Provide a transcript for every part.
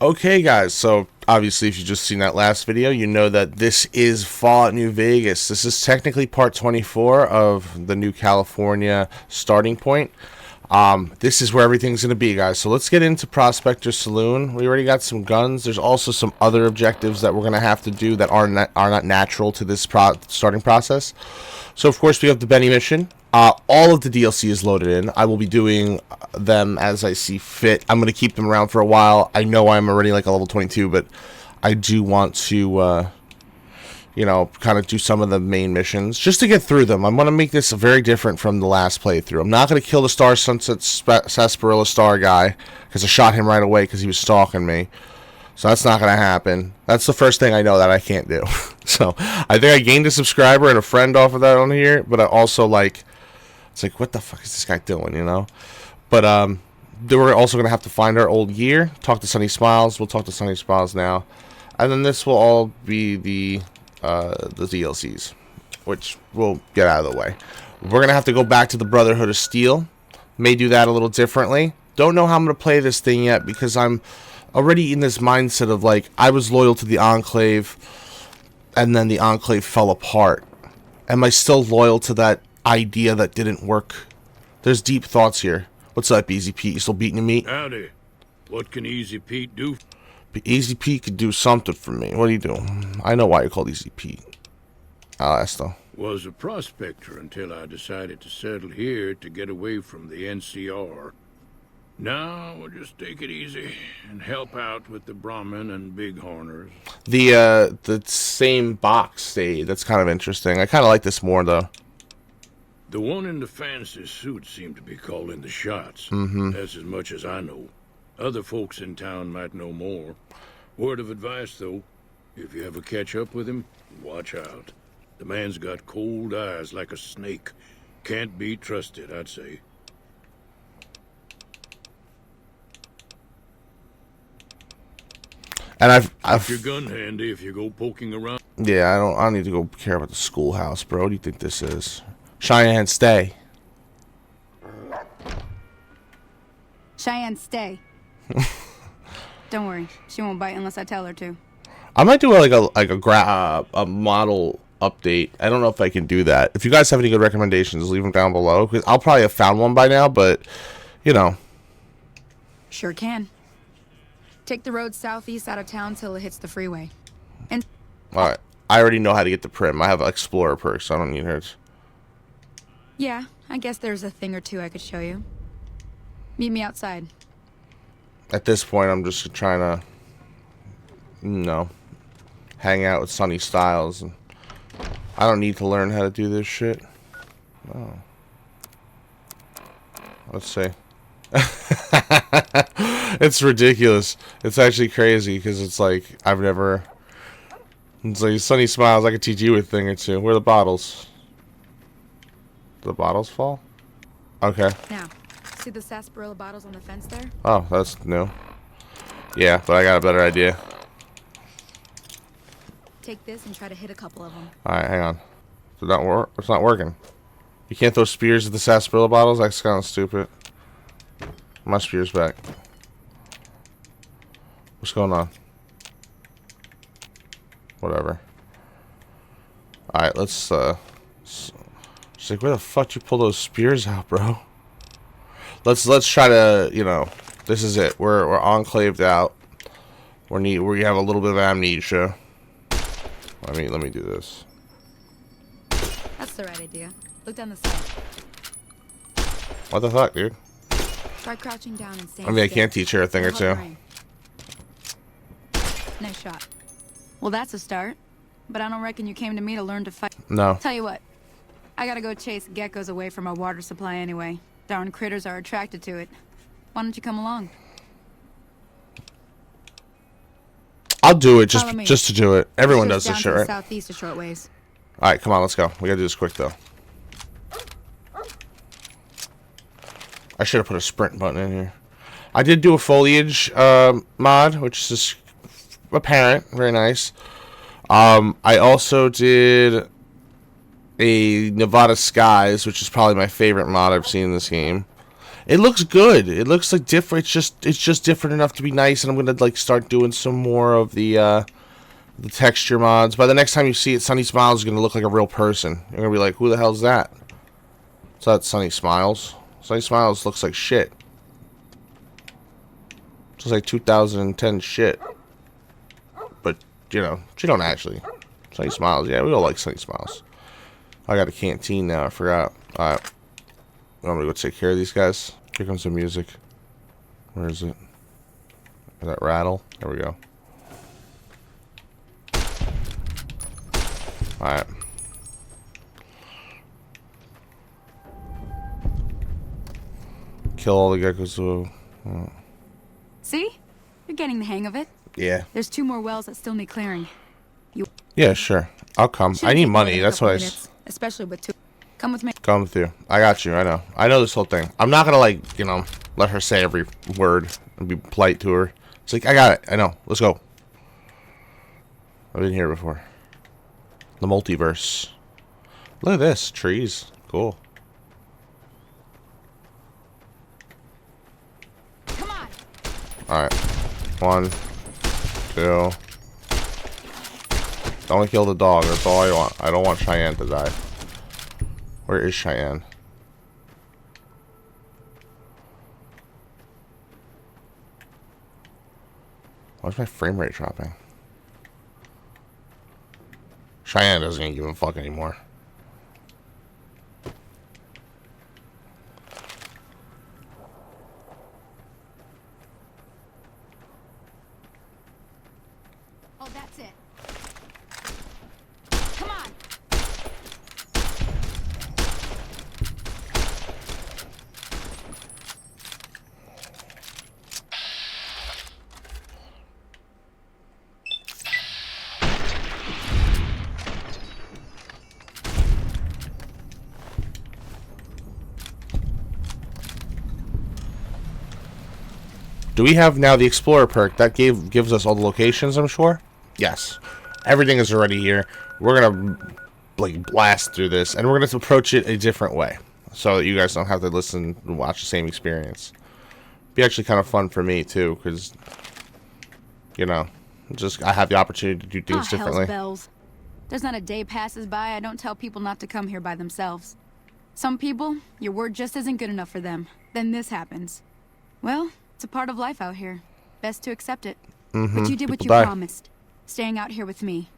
Okay, guys, so obviously if you just seen that last video, you know that this is Fallout New Vegas. This is technically part 24 of the New California starting point. This is where everything's going to be, guys. So let's get into Prospector Saloon. We already got some guns. There's also some other objectives that we're going to have to do that are not natural to this starting process. So, of course, we have the Benny mission. All of the DLC is loaded in. I will be doing them as I see fit. I'm going to keep them around for a while. I know I'm already like a level 22, but I do want to, you know, kind of do some of the main missions just to get through them. I'm going to make this very different from the last playthrough. I'm not going to kill the Star Sunset Sarsaparilla Star guy because I shot him right away because he was stalking me. So that's not going to happen. That's the first thing I know that I can't do. So I think I gained a subscriber and a friend off of that on here, but I also like... It's like, what the fuck is this guy doing, you know? But we're also going to have to find our old gear, talk to Sunny Smiles. We'll talk to Sunny Smiles now. And then this will all be the DLCs, which we'll get out of the way. We're going to have to go back to the Brotherhood of Steel. May do that a little differently. Don't know how I'm going to play this thing yet because I'm already in this mindset of, like, I was loyal to the Enclave, and then the Enclave fell apart. Am I still loyal to that idea that didn't work? There's deep thoughts here. What's up, Easy Pete? You still beating the meat? Howdy. What can Easy Pete do? Easy Pete could do something for me. What do you do? I know why you're called Easy Pete. I'll ask though. Was a prospector until I decided to settle here to get away from the NCR. Now we'll just take it easy and help out with the Brahmin and Bighorners. The same box stayed. That's kind of interesting. I kind of like this more though. The one in the fancy suit seemed to be calling the shots. That's as much as I know. Other folks in town might know more. Word of advice, though. If you ever catch up with him, watch out. The man's got cold eyes like a snake. Can't be trusted, I'd say. And Keep your gun handy if you go poking around. Yeah, I don't need to go care about the schoolhouse, bro. What do you think this is? Cheyenne, stay. Cheyenne, stay. Don't worry, she won't bite unless I tell her to. I might do a model update. I don't know if I can do that. If you guys have any good recommendations, leave them down below. Cause I'll probably have found one by now, but you know. Sure can. Take the road southeast out of town till it hits the freeway. And all right, I already know how to get the Prim. I have Explorer perks, so I don't need hers. Yeah, I guess there's a thing or two I could show you. Meet me outside. At this point, I'm just trying to, you know, hang out with Sunny Styles. And I don't need to learn how to do this shit. Oh. Let's see. It's ridiculous. It's actually crazy because it's like, I've never... It's like, Sunny Smiles, I could teach you a thing or two. Where are the bottles? Do the bottles fall? Okay. Now, see the sarsaparilla bottles on the fence there? Oh, that's new. Yeah, but I got a better idea. Take this and try to hit a couple of them. Alright, hang on. Did that work? It's not working. You can't throw spears at the sarsaparilla bottles? That's kind of stupid. My spear's back. What's going on? Whatever. Alright, let's, She's like, where the fuck you pull those spears out, bro? Let's try to, you know, this is it. We're enclaved out. We have a little bit of amnesia. Let me do this. That's the right idea. Look down the side. What the fuck, dude? Try crouching down and staying I mean, I still. can't teach her a thing or two. Nice shot. Well, that's a start. But I don't reckon you came to me to learn to fight. No. Tell you what. I gotta go chase geckos away from our water supply anyway. Darn critters are attracted to it. Why don't you come along? I'll do it just to do it. Everyone does this shit, right? Southeast a short ways. All right, come on, let's go. We gotta do this quick though. I should have put a sprint button in here. I did do a foliage mod, which is just apparent, very nice. I also did a Nevada Skies, which is probably my favorite mod I've seen in this game. It looks good. It looks like different. It's just different enough to be nice. And I'm gonna like start doing some more of the texture mods. By the next time you see it, Sunny Smiles is gonna look like a real person. You're gonna be like, who the hell's that? So that's Sunny Smiles. Sunny Smiles looks like shit. It's like 2010 shit. But you know, she don't actually. Sunny Smiles. Yeah, we all like Sunny Smiles. I got a canteen now. I forgot. All right. I'm gonna go take care of these guys. Here comes the music. Where is it? Is that rattle? There we go. Alright. Kill all the geckos. See? You're getting the hang of it. Yeah. There's 2 more wells that still need clearing. Yeah, sure. I'll come. I need money. That's what especially with 2. Come with me. Come with you. I got you. I know. I know this whole thing. I'm not gonna like, you know, let her say every word and be polite to her. It's like, I got it. I know. Let's go. I've been here before. The multiverse. Look at this. Trees. Cool. Come on. Alright. 1, 2. Don't kill the dog. That's all I want. I don't want Cheyenne to die. Where is Cheyenne? Why's my frame rate dropping? Cheyenne doesn't even give a fuck anymore. Oh, that's it. Come on. Do we have now the Explorer perk? That gives us all the locations, I'm sure? Yes. Everything is already here. We're gonna like blast through this, and we're gonna approach it a different way, so that you guys don't have to listen and watch the same experience. Be actually kind of fun for me too, because you know, just I have the opportunity to do things differently. Hell's bells. There's not a day passes by I don't tell people not to come here by themselves. Some people, your word just isn't good enough for them. Then this happens. Well, it's a part of life out here. Best to accept it. But you did what you promised. Staying out here with me.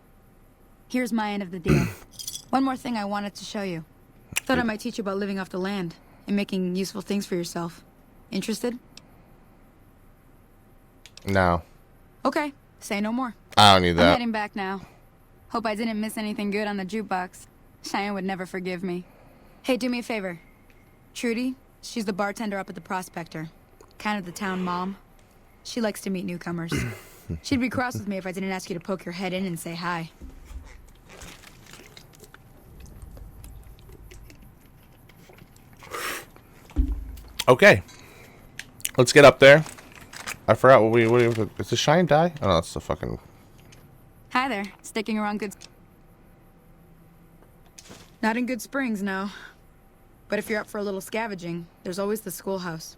Here's my end of the deal. One more thing I wanted to show you. Thought I might teach you about living off the land and making useful things for yourself. Interested? No. Okay. Say no more. I don't need that. I'm heading back now. Hope I didn't miss anything good on the jukebox. Cheyenne would never forgive me. Hey, do me a favor. Trudy, she's the bartender up at the Prospector. Kind of the town mom. She likes to meet newcomers. She'd be cross with me if I didn't ask you to poke your head in and say hi. Okay. Let's get up there. I forgot what is the Cheyenne die? Oh, no, that's the fucking... Hi there. Sticking around good... Not in Goodsprings, no. But if you're up for a little scavenging, there's always the schoolhouse.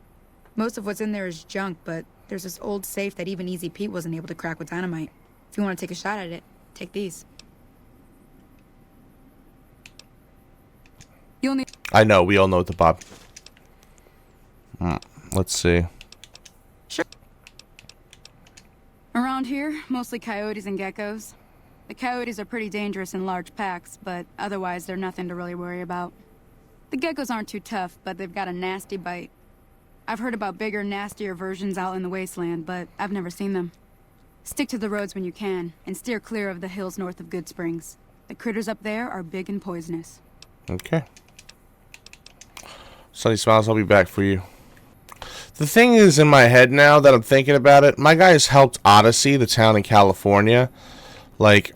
Most of what's in there is junk, but there's this old safe that even Easy Pete wasn't able to crack with dynamite. If you want to take a shot at it, take these. You'll need... I know, we all know the Bob. Let's see. Sure. Around here, mostly coyotes and geckos. The coyotes are pretty dangerous in large packs, but otherwise they're nothing to really worry about. The geckos aren't too tough, but they've got a nasty bite. I've heard about bigger, nastier versions out in the wasteland, but I've never seen them. Stick to the roads when you can, and steer clear of the hills north of Goodsprings. The critters up there are big and poisonous. Okay. Sunny Smiles, I'll be back for you. The thing is in my head now that I'm thinking about it, my guy has helped Odyssey, the town in California. Like,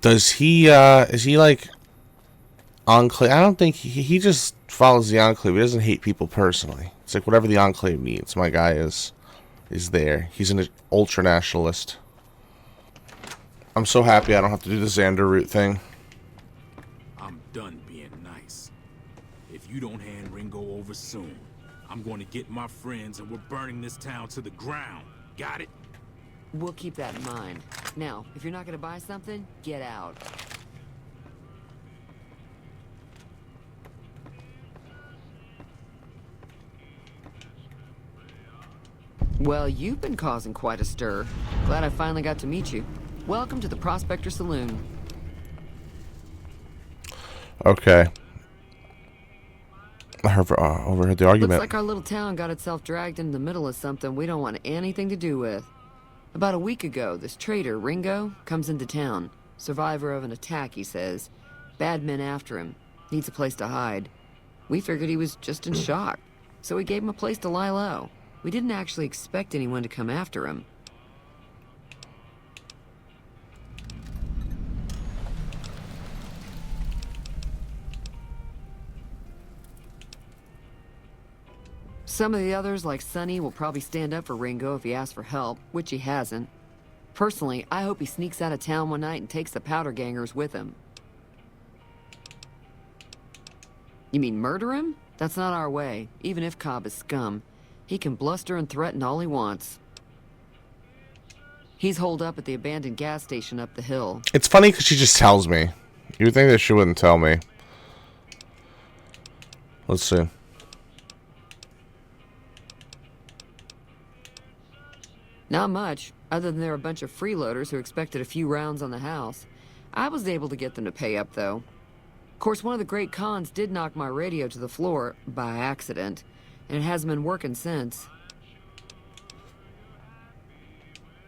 does he, is he like Enclave? I don't think he just follows the Enclave. He doesn't hate people personally. It's like whatever the Enclave needs, my guy is there. He's an ultra-nationalist. I'm so happy I don't have to do the Xander route thing. I'm done being nice. If you don't hand Ringo over soon, I'm going to get my friends and we're burning this town to the ground. Got it? We'll keep that in mind. Now, if you're not gonna buy something, get out. Well, you've been causing quite a stir. Glad I finally got to meet you. Welcome to the Prospector Saloon. Okay. I overheard the argument. Looks like our little town got itself dragged into the middle of something we don't want anything to do with. About a week ago, this traitor, Ringo, comes into town. Survivor of an attack, he says. Bad men after him. Needs a place to hide. We figured he was just in shock, so we gave him a place to lie low. We didn't actually expect anyone to come after him. Some of the others, like Sonny, will probably stand up for Ringo if he asks for help, which he hasn't. Personally, I hope he sneaks out of town one night and takes the powder gangers with him. You mean murder him? That's not our way, even if Cobb is scum. He can bluster and threaten all he wants. He's holed up at the abandoned gas station up the hill. It's funny because she just tells me. You would think that she wouldn't tell me. Let's see. Not much, other than they're a bunch of freeloaders who expected a few rounds on the house. I was able to get them to pay up, though. Of course, one of the great cons did knock my radio to the floor, by accident, and it hasn't been working since.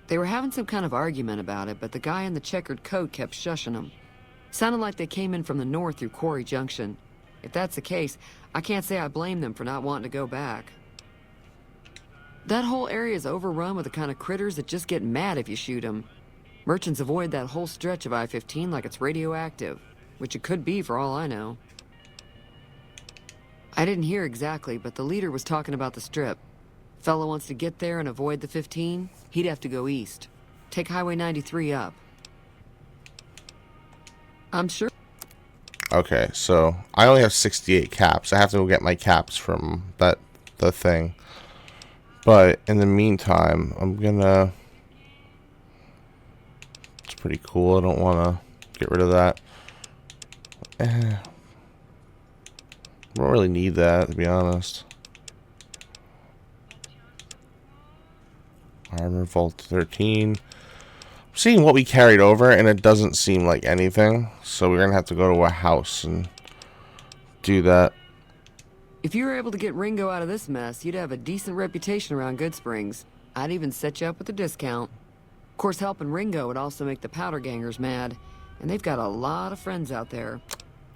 They were having some kind of argument about it, but the guy in the checkered coat kept shushing them. Sounded like they came in from the north through Quarry Junction. If that's the case, I can't say I blame them for not wanting to go back. That whole area is overrun with the kind of critters that just get mad if you shoot them. Merchants avoid that whole stretch of I-15 like it's radioactive, which it could be for all I know. I didn't hear exactly, but the leader was talking about the strip. Fellow wants to get there and avoid the 15, he'd have to go east. Take Highway 93 up. I'm sure. Okay, so I only have 68 caps. I have to go get my caps from the thing. But in the meantime, I'm gonna... It's pretty cool. I don't want to get rid of that. I don't really need that, to be honest. Armor Vault 13. I'm seeing what we carried over, and it doesn't seem like anything. So we're gonna have to go to a house and do that. If you were able to get Ringo out of this mess, you'd have a decent reputation around Goodsprings. I'd even set you up with a discount. Of course, helping Ringo would also make the powder gangers mad, and they've got a lot of friends out there.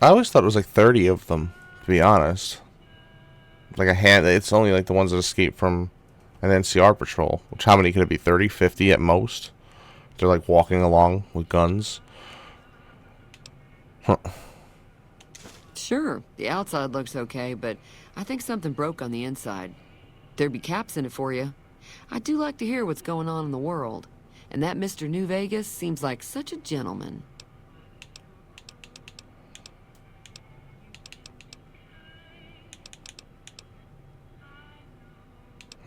I always thought it was like 30 of them, to be honest. Like a hand, it's only like the ones that escape from an NCR patrol. Which, how many could it be? 30, 50 at most? They're like walking along with guns. Huh. Sure, the outside looks okay, but I think something broke on the inside. There'd be caps in it for you. I do like to hear what's going on in the world. And that Mr. New Vegas seems like such a gentleman.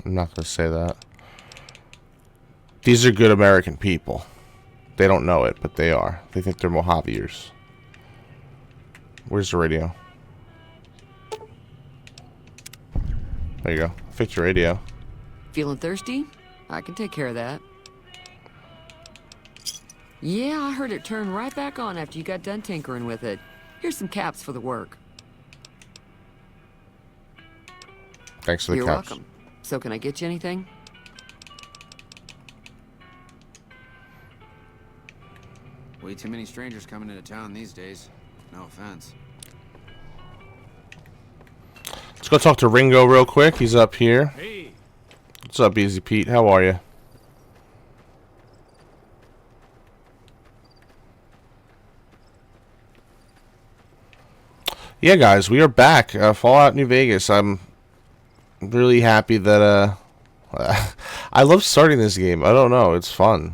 I'm not going to say that. These are good American people. They don't know it, but they are. They think they're Mojaviers. Where's the radio? There you go. Fix your radio. Feeling thirsty? I can take care of that. Yeah, I heard it turn right back on after you got done tinkering with it. Here's some caps for the work. Thanks for the You're caps. welcome. So can I get you anything? Way too many strangers coming into town these days. No offense. Let's go talk to Ringo real quick. He's up here. Hey, What's up, Easy Pete? How are you? Yeah, guys, we are back. Fallout New Vegas. I'm really happy that I love starting this game. I don't know, it's fun.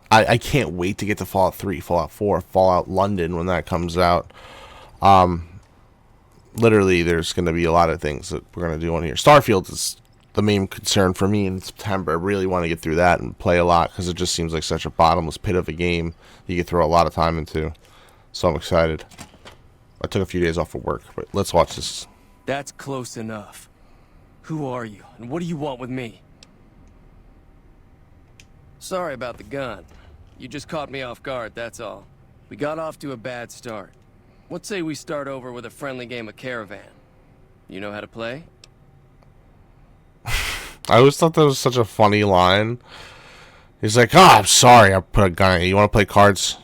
I can't wait to get to Fallout 3, Fallout 4, Fallout London when that comes out. literally, there's going to be a lot of things that we're going to do on here. Starfield is the main concern for me in September. I really want to get through that and play a lot because it just seems like such a bottomless pit of a game you could throw a lot of time into. So I'm excited. I took a few days off of work, but let's watch this. That's close enough. Who are you, and what do you want with me? Sorry about the gun. You just caught me off guard, that's all. We got off to a bad start. What say we start over with a friendly game of Caravan? You know how to play? I always thought that was such a funny line. He's like, oh, I'm sorry, I put a gun in you. You want to play cards?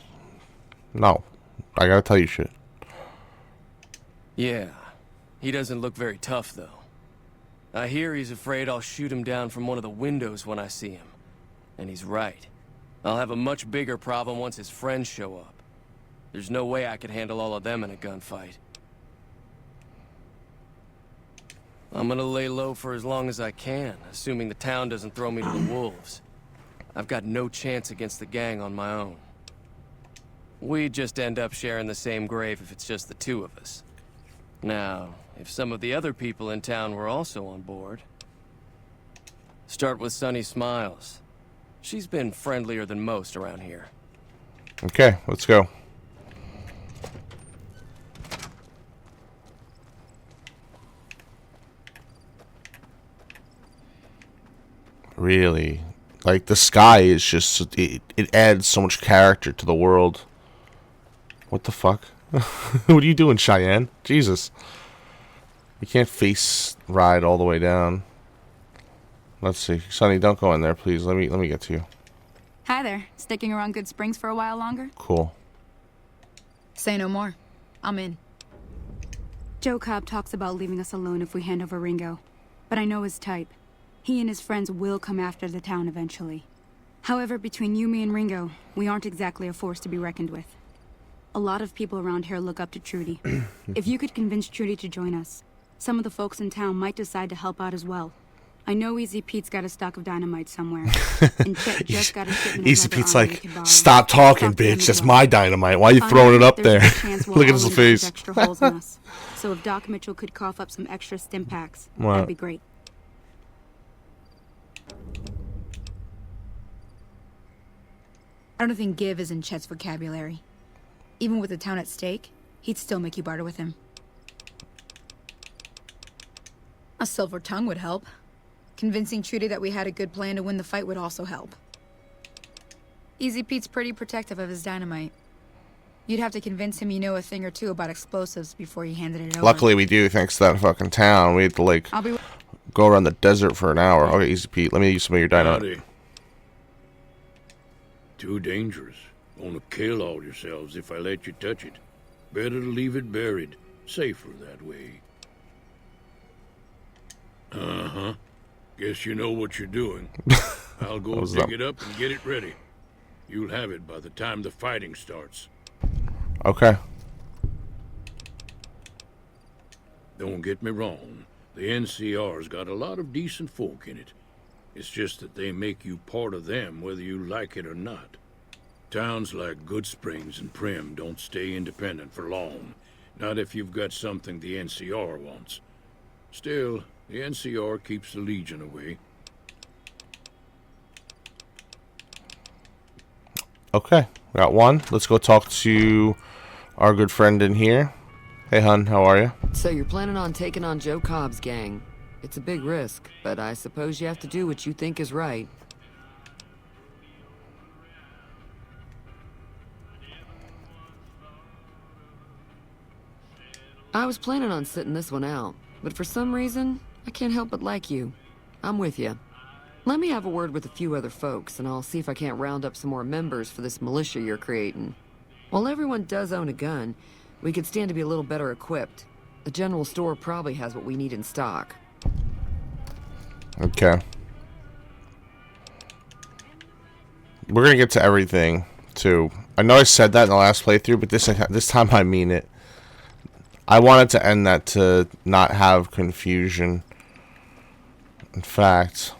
No. I gotta tell you shit. Yeah. He doesn't look very tough, though. I hear he's afraid I'll shoot him down from one of the windows when I see him. And he's right. I'll have a much bigger problem once his friends show up. There's no way I could handle all of them in a gunfight. I'm gonna lay low for as long as I can, assuming the town doesn't throw me to the wolves. I've got no chance against the gang on my own. We'd just end up sharing the same grave if it's just the two of us. Now, if some of the other people in town were also on board... Start with Sunny Smiles. She's been friendlier than most around here. Okay, let's go. Really, like the sky is just it adds so much character to the world. What the fuck? What are you doing, Cheyenne? Jesus, you can't face ride all the way down. Let's see, Sonny, don't go in there, please. Let me get to you. Hi there. Sticking around Goodsprings for a while longer? Cool. Say no more. I'm in. Joe Cobb talks about leaving us alone if we hand over Ringo, but I know his type. He and his friends will come after the town eventually. However, between you, me, and Ringo, we aren't exactly a force to be reckoned with. A lot of people around here look up to Trudy. If you could convince Trudy to join us, some of the folks in town might decide to help out as well. I know Easy Pete's got a stock of dynamite somewhere. And Chet just got a shipment of Easy leather Pete's armor like, he could borrow. stop talking, Talk to him bitch. That's as my well. dynamite. Why are you throwing it up there? There's a chance we'll Look at all his end up with face. extra holes in us. So if Doc Mitchell could cough up some extra stim packs, Wow. that'd be great. I don't think give is in Chet's vocabulary. Even with the town at stake, he'd still make you barter with him. A silver tongue would help. Convincing Trudy that we had a good plan to win the fight would also help. Easy Pete's pretty protective of his dynamite. You'd have to convince him you know a thing or two about explosives before you handed it over. Luckily, we do, thanks to that fucking town. We had to, like, I'll be... go around the desert for an hour. Okay, Easy Pete, let me use some of your dynamite. Howdy. Too dangerous. Gonna kill all yourselves if I let you touch it. Better to leave it buried. Safer that way. Uh-huh. Guess you know what you're doing. I'll go was dig dumb. it up and get it ready. You'll have it by the time the fighting starts. Okay. Don't get me wrong. The NCR's got a lot of decent folk in it. It's just that they make you part of them whether you like it or not. Towns like Goodsprings and Prim don't stay independent for long. Not if you've got something the NCR wants. Still, the NCR keeps the Legion away. Okay, got one. Let's go talk to our good friend in here. Hey, hun, how are you? So you're planning on taking on Joe Cobb's gang. It's a big risk, but I suppose you have to do what you think is right. I was planning on sitting this one out, but for some reason, I can't help but like you. I'm with you. Let me have a word with a few other folks, and I'll see if I can't round up some more members for this militia you're creating. While everyone does own a gun, we could stand to be a little better equipped. The general store probably has what we need in stock. Okay. We're gonna get to everything, too. I know I said that in the last playthrough, but this time I mean it. I wanted to end that to not have confusion. In fact,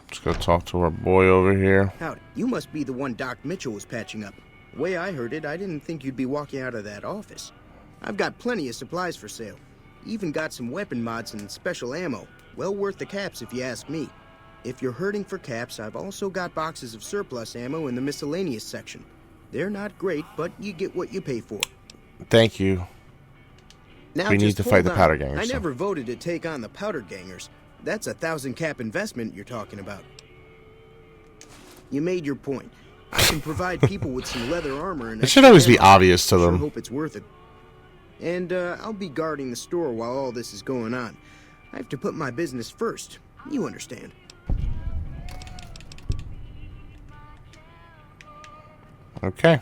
let's go talk to our boy over here. Howdy. You must be the one Doc Mitchell was patching up. The way I heard it, I didn't think you'd be walking out of that office. I've got plenty of supplies for sale. Even got some weapon mods and special ammo. Well worth the caps if you ask me. If you're hurting for caps, I've also got boxes of surplus ammo in the miscellaneous section. They're not great, but you get what you pay for. Thank you. Now We need to fight the powder on. gangers. I so. never voted to take on the powder gangers. That's a 1,000 cap investment you're talking about. You made your point. I can provide people with some leather armor and It should always be ammo. obvious to Sure them. hope it's worth it. And I'll be guarding the store while all this is going on. I have to put my business first. You understand. Okay.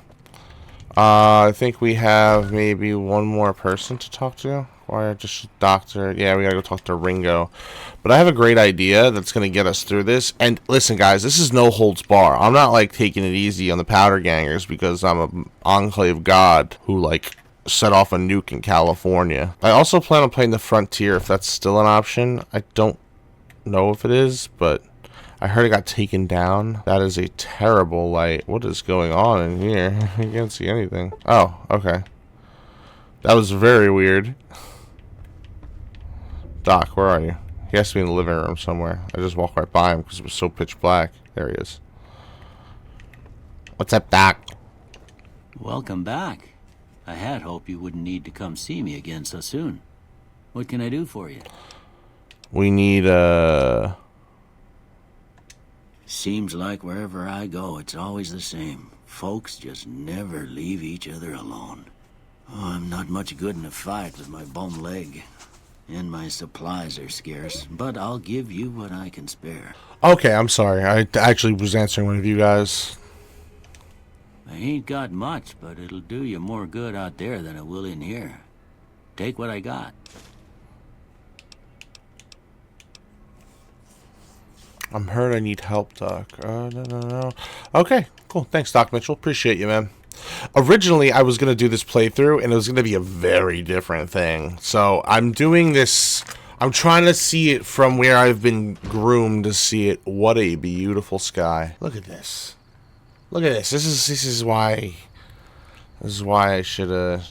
I think we have maybe one more person to talk to. Or just Doctor. Yeah, we gotta go talk to Ringo. But I have a great idea that's gonna get us through this. And listen, guys, this is no holds bar. I'm not like taking it easy on the powder gangers because I'm an enclave god who like set off a nuke in California. I also plan on playing the Frontier if that's still an option. I don't know if it is, but I heard it got taken down. That is a terrible light. What is going on in here? I can't see anything. Oh, okay. That was very weird. Doc, where are you? He has to be in the living room somewhere. I just walked right by him because it was so pitch black. There he is. What's up, Doc? Welcome back. I had hoped you wouldn't need to come see me again so soon. What can I do for you? We need, Seems like wherever I go, it's always the same. Folks just never leave each other alone. Oh, I'm not much good in a fight with my bum leg. And my supplies are scarce, but I'll give you what I can spare. Okay, I'm sorry. I actually was answering one of you guys. I ain't got much, but it'll do you more good out there than it will in here. Take what I got. I'm hurt. I need help, Doc. No. Okay, cool. Thanks, Doc Mitchell. Appreciate you, man. Originally, I was going to do this playthrough, and it was going to be a very different thing. So, I'm doing this... I'm trying to see it from where I've been groomed to see it. What a beautiful sky. Look at this. Look at this. This is why... This is why I should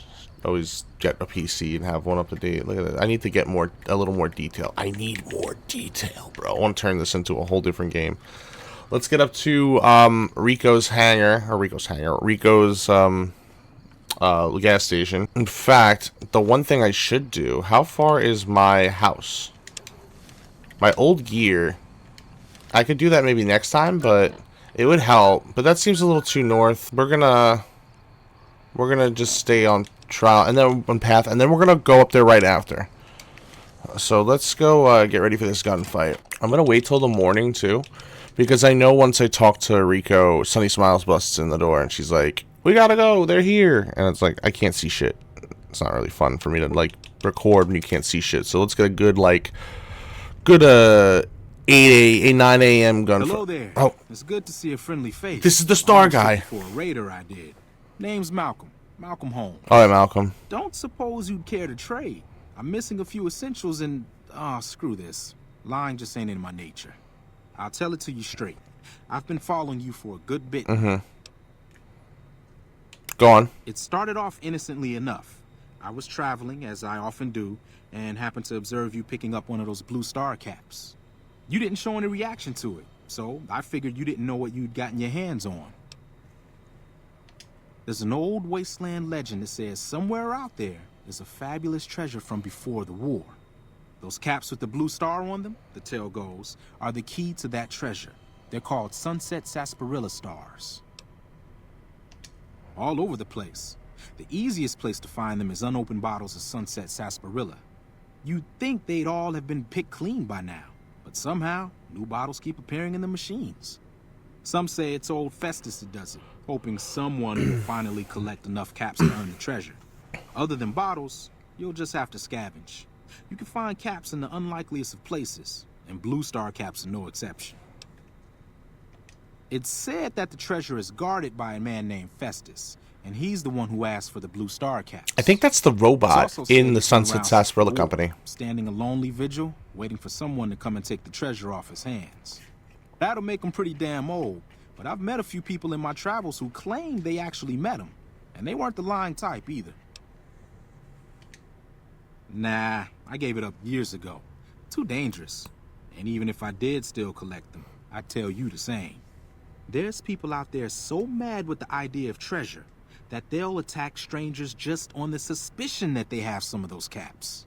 always get a PC and have one up to date. Look at that. I need to get a little more detail. I need more detail, bro. I want to turn this into a whole different game. Let's get up to Rico's gas station. In fact, the one thing I should do, how far is my house? My old gear. I could do that maybe next time, but it would help. But that seems a little too north. We're gonna just stay on trial and then on path, and then we're gonna go up there right after. So let's go get ready for this gunfight. I'm gonna wait till the morning too, because I know once I talk to Rico, Sunny Smiles busts in the door and she's like, "We gotta go, they're here," and it's like I can't see shit. It's not really fun for me to like record when you can't see shit. So let's get a good 9 a.m. gunfight. Hello there. Oh, It's good to see a friendly face. this is the star guy. For a raider I did. Name's Malcolm. Malcolm Holmes. All right, Malcolm. Don't suppose you'd care to trade. I'm missing a few essentials and... screw this. Lying just ain't in my nature. I'll tell it to you straight. I've been following you for a good bit. Go on. It started off innocently enough. I was traveling, as I often do, and happened to observe you picking up one of those blue star caps. You didn't show any reaction to it, so I figured you didn't know what you'd gotten your hands on. There's an old wasteland legend that says somewhere out there is a fabulous treasure from before the war. Those caps with the blue star on them, the tale goes, are the key to that treasure. They're called sunset sarsaparilla stars. All over the place. The easiest place to find them is unopened bottles of sunset sarsaparilla. You'd think they'd all have been picked clean by now, but somehow, new bottles keep appearing in the machines. Some say it's old Festus that does it, hoping someone will finally collect enough caps to earn the treasure. Other than bottles, you'll just have to scavenge. You can find caps in the unlikeliest of places, and blue star caps are no exception. It's said that the treasure is guarded by a man named Festus, and he's the one who asked for the blue star caps. I think that's the robot It's also said in the he's Sunset around Sarsaparilla some Company. standing a lonely vigil, waiting for someone to come and take the treasure off his hands. That'll make him pretty damn old, but I've met a few people in my travels who claim they actually met him, and they weren't the lying type either. Nah, I gave it up years ago. Too dangerous. And even if I did still collect them, I'd tell you the same. There's people out there so mad with the idea of treasure that they'll attack strangers just on the suspicion that they have some of those caps.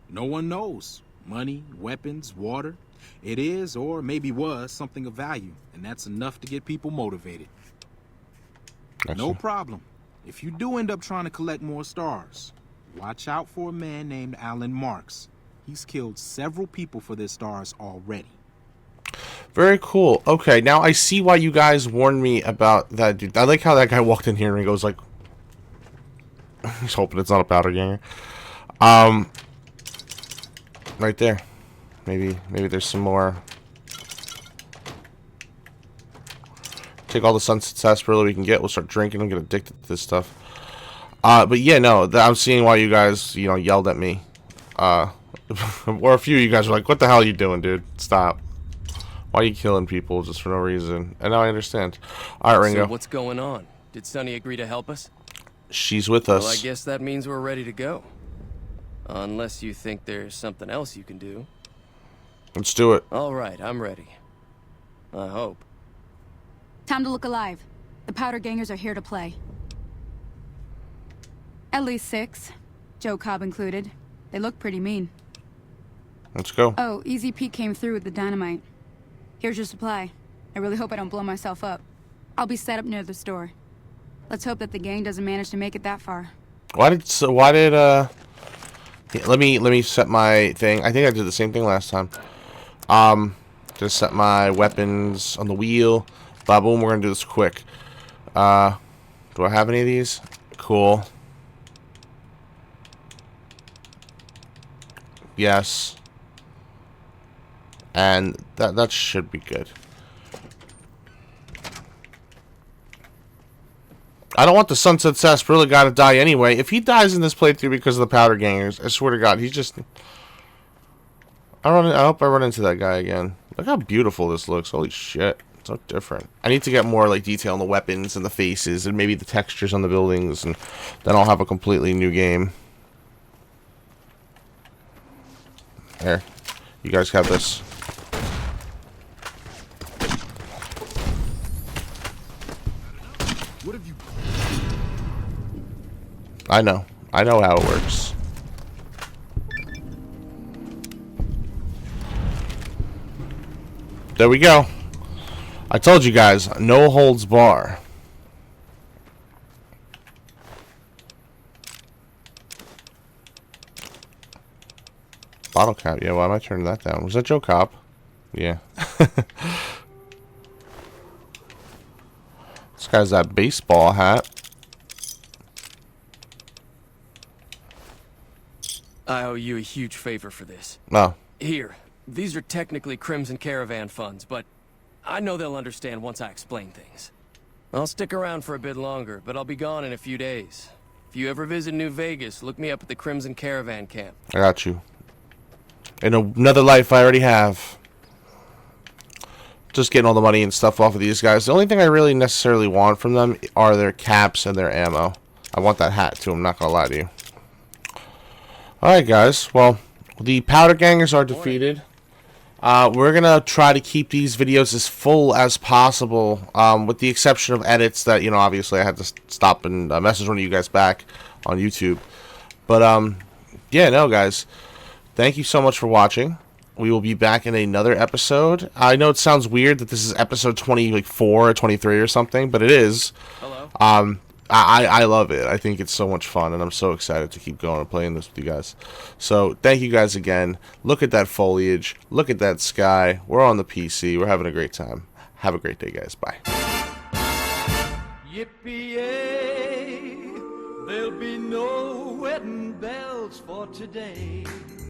No one knows. Money, weapons, water. It is, or maybe was, something of value, and that's enough to get people motivated. No problem. If you do end up trying to collect more stars, watch out for a man named Alan Marks. He's killed several people for their stars already. Very cool. Okay, now I see why you guys warned me about that dude. I like how that guy walked in here and he goes like... He's hoping it's not a powder ganger. Right there. Maybe there's some more. Take all the Sunset Sarsaparilla we can get. We'll start drinking and get addicted to this stuff. But yeah, no, I'm seeing why you guys, you know, yelled at me. Or a few of you guys were like, what the hell are you doing, dude? Stop. Why are you killing people just for no reason? And now I understand. Alright, Ringo. So what's going on? Did Sunny agree to help us? She's with us. Well, I guess that means we're ready to go. Unless you think there's something else you can do. Let's do it. Alright, I'm ready. I hope. Time to look alive. The powder gangers are here to play. At least 6. Joe Cobb included. They look pretty mean. Let's go. Oh, Easy Pete came through with the dynamite. Here's your supply. I really hope I don't blow myself up. I'll be set up near the store. Let's hope that the gang doesn't manage to make it that far. Why did yeah, let me set my thing. I think I did the same thing last time. Just set my weapons on the wheel. Boom, we're gonna do this quick. Do I have any of these? Cool. Yes. And that should be good. I don't want the Sunset Sarsaparilla guy to die anyway. If he dies in this playthrough because of the powder gangers, I swear to God, he's just... I hope I run into that guy again. Look how beautiful this looks. Holy shit. It's so different. I need to get more like detail on the weapons and the faces and maybe the textures on the buildings, and then I'll have a completely new game. There. You guys have this. What have you... I know how it works. There we go. I told you guys, no holds bar. Bottle cap. Yeah, why am I turning that down? Was that Joe Cobb? Yeah. This guy's that baseball hat. I owe you a huge favor for this. No. Here, these are technically Crimson Caravan funds, but I know they'll understand once I explain things. I'll stick around for a bit longer, but I'll be gone in a few days. If you ever visit New Vegas, look me up at the Crimson Caravan camp. I got you. In another life I already have. Just getting all the money and stuff off of these guys. The only thing I really necessarily want from them are their caps and their ammo. I want that hat too, I'm not gonna lie to you. Alright guys, well, the powder gangers are defeated. We're gonna try to keep these videos as full as possible, with the exception of edits that, you know, obviously I had to stop and message one of you guys back on YouTube. But, yeah, no guys, thank you so much for watching. We will be back in another episode. I know it sounds weird that this is episode 24 or 23 or something, but it is. Hello. I love it. I think it's so much fun, and I'm so excited to keep going and playing this with you guys. So, thank you guys again. Look at that foliage. Look at that sky. We're on the PC. We're having a great time. Have a great day, guys. Bye. Yippee-yay, there'll be no wedding bells for today.